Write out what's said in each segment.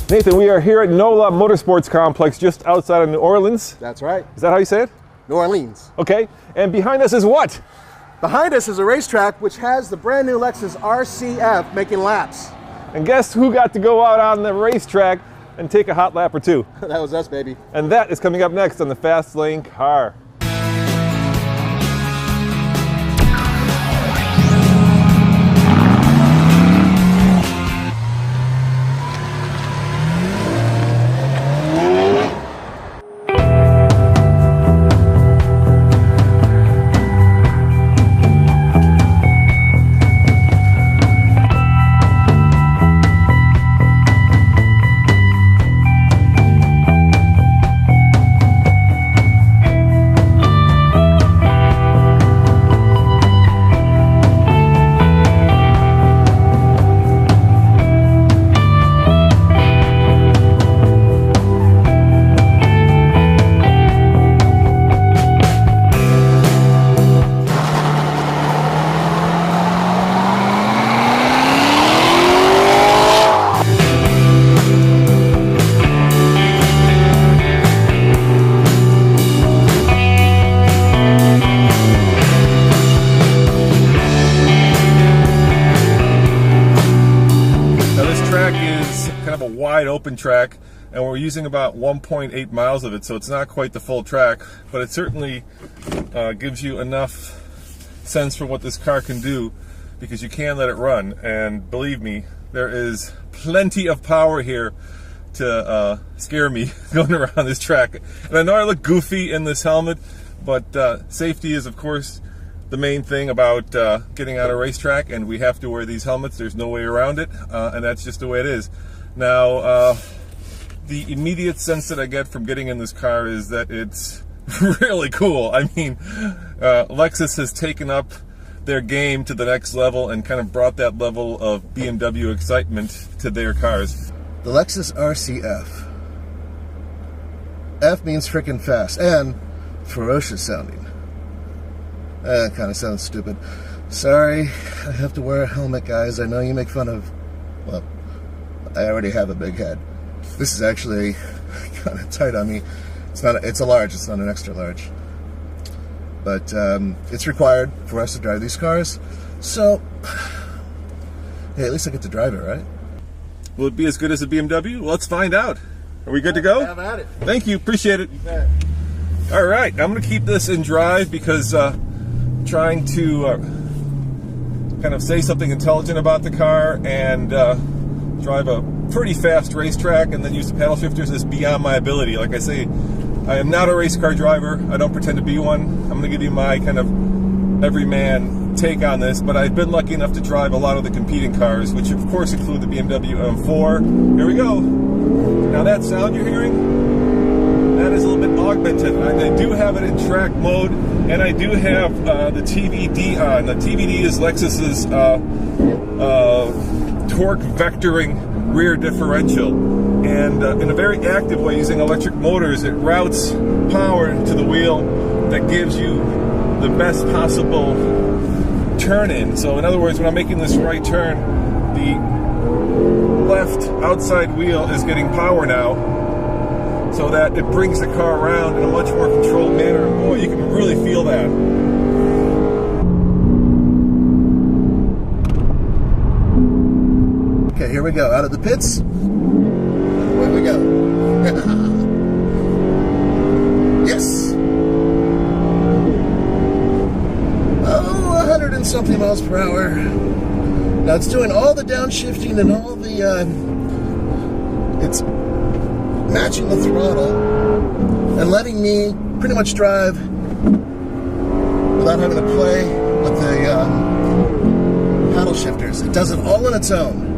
Nathan, we are here at NOLA Motorsports Complex just outside of New Orleans. That's right. Is that how you say it? New Orleans. Okay, and behind us is what? Behind us is a racetrack which has the brand new Lexus RCF making laps. And guess who got to go out on the racetrack and take a hot lap or two? That was us, baby. And that is coming up next on the Fast Lane Car. Wide open track, and we're using about 1.8 miles of it, so it's not quite the full track, but it certainly gives you enough sense for what this car can do, because you can let it run. And believe me, there is plenty of power here to scare me going around this track. And I know I look goofy in this helmet, but safety is of course the main thing about getting on a racetrack, and we have to wear these helmets. There's no way around it, and that's just the way it is. Now, the immediate sense that I get from getting in this car is that it's really cool. I mean, Lexus has taken up their game to the next level and kind of brought that level of BMW excitement to their cars. The Lexus RCF. F means frickin' fast and ferocious sounding. That kind of sounds stupid. Sorry, I have to wear a helmet, guys. I know you make fun of, well, I already have a big head. This is actually kind of tight on me. It's a large, it's not an extra large. But it's required for us to drive these cars. So, hey, at least I get to drive it, right? Will it be as good as a BMW? Well, let's find out. Are we good to go? Have at it. Thank you, appreciate it. All right, I'm gonna keep this in drive because trying to kind of say something intelligent about the car and drive a pretty fast racetrack and then use the paddle shifters is beyond my ability. Like I say, I am not a race car driver. I don't pretend to be one. I'm going to give you my kind of everyman take on this, but I've been lucky enough to drive a lot of the competing cars, which of course include the BMW M4. Here we go. Now that sound you're hearing, that is a little bit augmented. I do have it in track mode, and I do have the TVD on. The TVD is Lexus's torque vectoring rear differential, and in a very active way, using electric motors, it routes power to the wheel that gives you the best possible turn in. So in other words, when I'm making this right turn, the left outside wheel is getting power now, so that it brings the car around in a much more controlled manner, and boy, you can really feel that. Okay, here we go. Out of the pits. Away we go. Yes. Oh, 100 and something miles per hour. Now it's doing all the downshifting and all the, it's matching the throttle and letting me pretty much drive without having to play with the paddle shifters. It does it all on its own.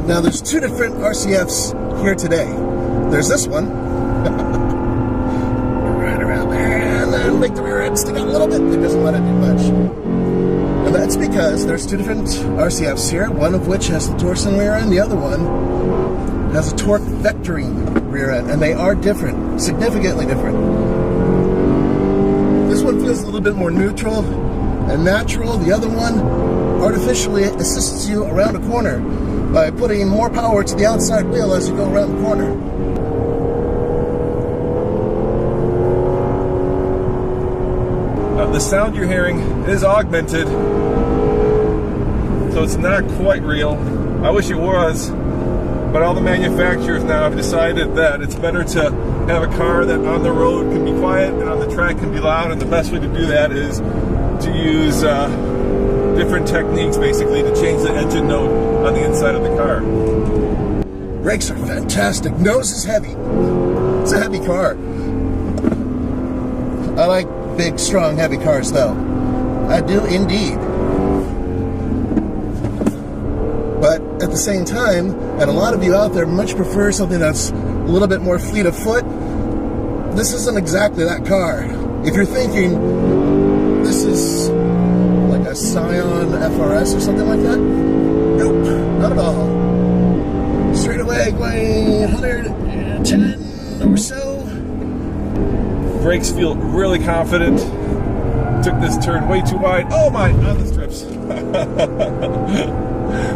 Now there's two different RCFs here today. There's this one, right around there, and then make the rear end stick out a little bit. It doesn't let it do much. And that's because there's two different RCFs here, one of which has the Torsen rear end, the other one has a torque vectoring rear end, and they are different, significantly different. This one feels a little bit more neutral and natural. The other one artificially assists you around a corner. by putting more power to the outside wheel as you go around the corner. The sound you're hearing is augmented, so it's not quite real. I wish it was, but all the manufacturers now have decided that it's better to have a car that on the road can be quiet and on the track can be loud, and the best way to do that is to use different techniques, basically, to change the engine note on the inside of the car. Brakes are fantastic. Nose is heavy. It's a heavy car. I like big, strong, heavy cars, though. I do indeed. But at the same time, and a lot of you out there much prefer something that's a little bit more fleet of foot, this isn't exactly that car. If you're thinking this is like a Scion FRS or something like that, nope, not at all. Straight away going 110 or so. Brakes feel really confident. Took this turn way too wide. Oh my, on the strips.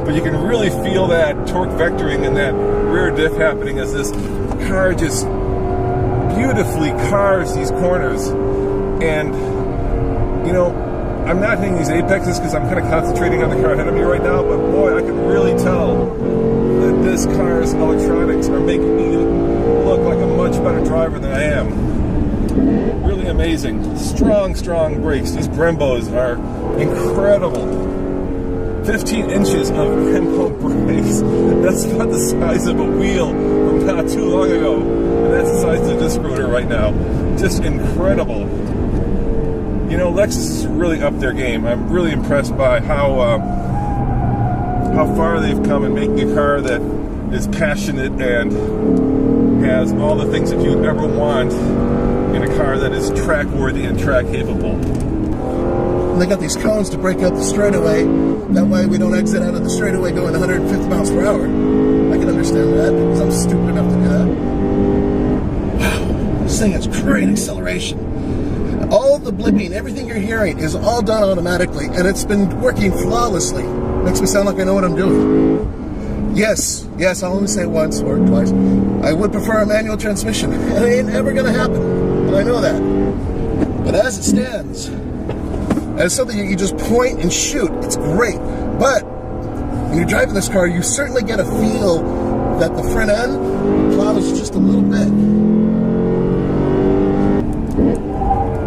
But you can really feel that torque vectoring and that rear diff happening as this car just beautifully carves these corners. And, you know, I'm not hitting these apexes because I'm kind of concentrating on the car ahead of me right now, but boy, I can really tell that this car's electronics are making me look like a much better driver than I am. Really amazing. Strong, strong brakes. These Brembos are incredible. 15 inches of Brembo brakes. That's about the size of a wheel from not too long ago. And that's the size of the disc rotor right now. Just incredible. You know, Lexus is really up their game. I'm really impressed by how far they've come in making a car that is passionate and has all the things that you'd ever want in a car that is track worthy and track capable. And they got these cones to break up the straightaway. That way we don't exit out of the straightaway going 150 miles per hour. I can understand that because I'm stupid enough to do that. Wow, this thing has great acceleration. All the blipping, everything you're hearing is all done automatically, and it's been working flawlessly. Makes me sound like I know what I'm doing. Yes, I'll only say it once or twice. I would prefer a manual transmission. It ain't ever gonna happen, and I know that. But as it stands, as something you just point and shoot, it's great. But when you're driving this car, you certainly get a feel that the front end plows just a little bit.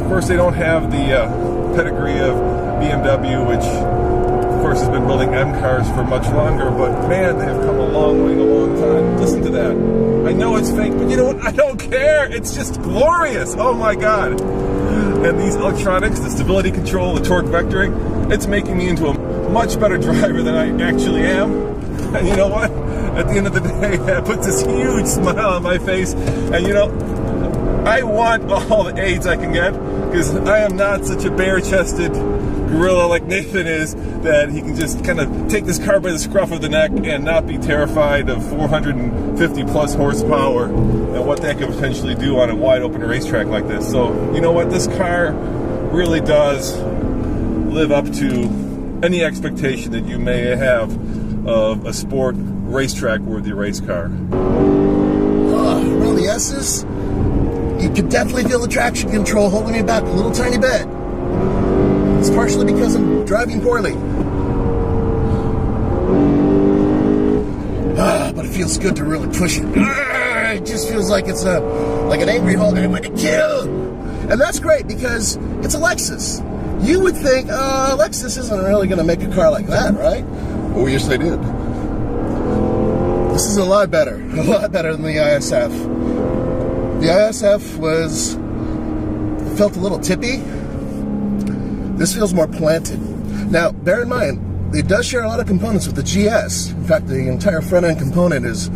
Of course, they don't have the pedigree of BMW, which of course has been building M cars for much longer, but man, they have come a long way in a long time. Listen to that. I know it's fake, but you know what? I don't care. It's just glorious. Oh my God. And these electronics, the stability control, the torque vectoring, it's making me into a much better driver than I actually am. And you know what? At the end of the day, that puts this huge smile on my face. And you know, I want all the aids I can get, because I am not such a bare-chested gorilla like Nathan is, that he can just kind of take this car by the scruff of the neck and not be terrified of 450 plus horsepower and what that could potentially do on a wide open racetrack like this. So, you know what? This car really does live up to any expectation that you may have of a sport racetrack worthy race car. Around the S's, you can definitely feel the traction control holding me back a little tiny bit. It's partially because I'm driving poorly. But it feels good to really push it. It just feels like it's like an angry Hulk. I'm going to kill. And that's great because it's a Lexus. You would think, Lexus isn't really going to make a car like that, right? Oh, yes, they did. This is a lot better than the ISF. The ISF felt a little tippy. This feels more planted. Now, bear in mind, it does share a lot of components with the GS. In fact, the entire front end component is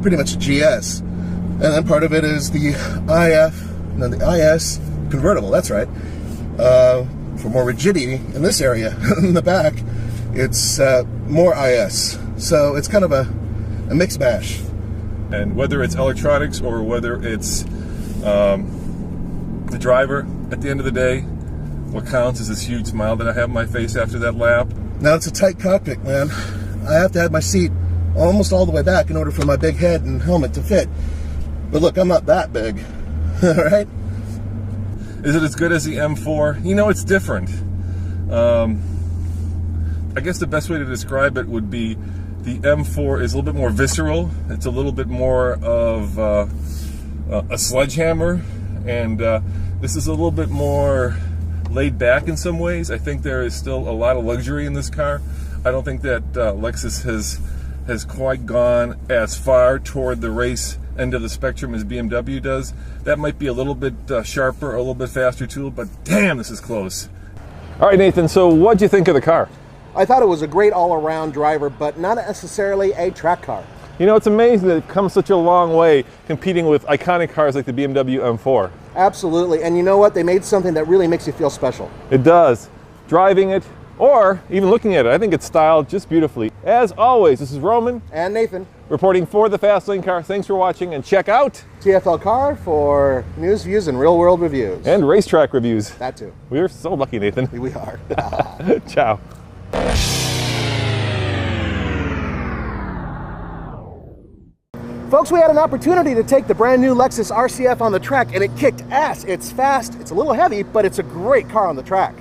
pretty much a GS. And then part of it is the the IS convertible, that's right. For more rigidity in this area, in the back, it's more IS. So it's kind of a mixed mash. And whether it's electronics or whether it's the driver, at the end of the day, what counts is this huge smile that I have on my face after that lap. Now it's a tight cockpit, man. I have to have my seat almost all the way back in order for my big head and helmet to fit. But look, I'm not that big, all right? Is it as good as the M4? You know, it's different. I guess the best way to describe it would be the M4 is a little bit more visceral. It's a little bit more of a sledgehammer, and this is a little bit more laid back in some ways. I think there is still a lot of luxury in this car. I don't think that Lexus has quite gone as far toward the race end of the spectrum as BMW does. That might be a little bit sharper, a little bit faster too, but damn, this is close. All right, Nathan, so what'd you think of the car? I thought it was a great all-around driver, but not necessarily a track car. You know, it's amazing that it's come such a long way competing with iconic cars like the BMW M4. Absolutely, and you know what? They made something that really makes you feel special. It does. Driving it, or even looking at it, I think it's styled just beautifully. As always, this is Roman. And Nathan. Reporting for the Fast Lane Car. Thanks for watching, and check out TFL Car for news, views, and real-world reviews. And Racetrack reviews. That too. We're so lucky, Nathan. We are. Ciao. Folks, we had an opportunity to take the brand new Lexus RCF on the track, and it kicked ass. It's fast, it's a little heavy, but it's a great car on the track.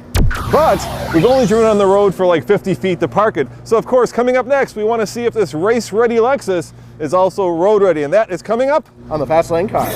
But we've only driven on the road for like 50 feet to park it. So of course, coming up next, we want to see if this race-ready Lexus is also road-ready, and that is coming up on the Fast Lane Car.